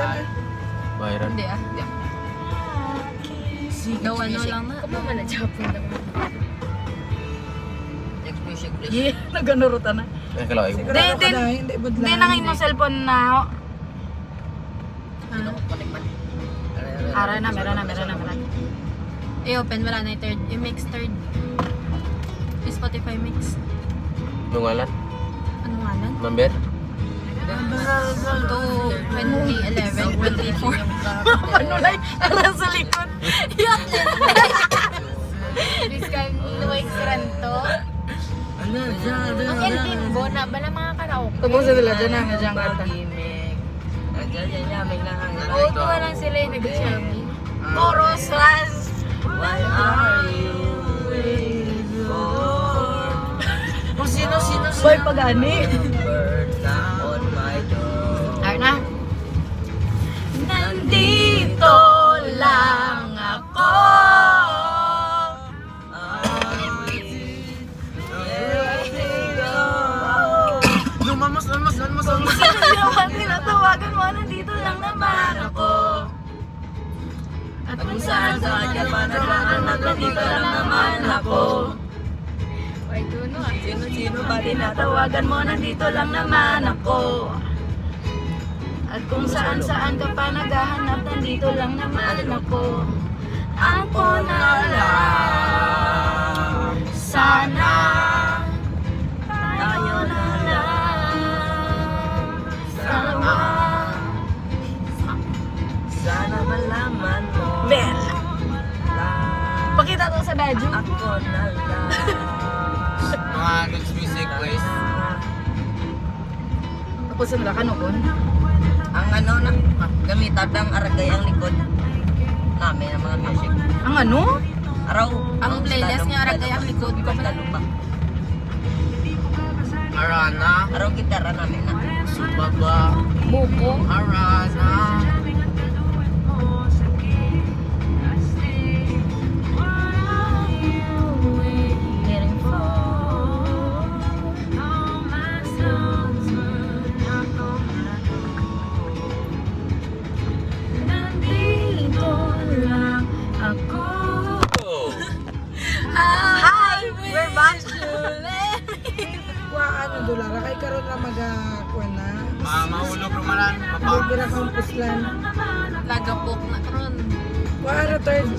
dyan. Byron. Hindi ah. Hindi ah. Daw ano lang na. Kamu man na Japon lang. Yeah, naganurutan na. Eh, kalau ay Sigurado ka dahil, hindi budlan. Hindi nang imo cellphone na. Ara na, meron na. I-open, wala na yung third. I-mix third. Yung Spotify mix. nungalan. Ano nga lang? Number? To 2011, 24. Ano na yung alam sa likod? Yan! Biskan Luwag Siranto. Ang Elbimbo na bala mga karaoke. Tubong sa dila, dyan na, dyan kata. Oo, tuwa lang sila yung nag-chami. Chorus was. Why are you waiting for? Kung sino. Boy, pagani. Bird on my door. Ayun na. Nandito lang ako. Lumamos. Tinatawagan mo, nandito lang naman ako. At kung saan ka naghahanap, nandito lang naman ako. Ay, duno ah. Sino ba Tinatawagan mo, nandito lang naman ako. At kung saan ka pa naghahanap, nandito lang naman ako. Ako na lang. Sana tayo na lang. Sana malaman mo. Bel! Pakita to sa Daju. Ako na lang. Mga next music, please. Tapos nila kanukon. Ang ano na, gamitan ng aragay ang likod namin ang mga music. Ang ano? Araw, Ang playlist niya, aragay ang likod. Arana. Araw gitara namin na. Subaba. Buko. Arana. Nandito lang ako. Hi! We're back! Wa ano dolara kay karon ra magakuan na. Mahulog rumalan. Bibira kang puslan. Lagapok na karon. Wa ra third.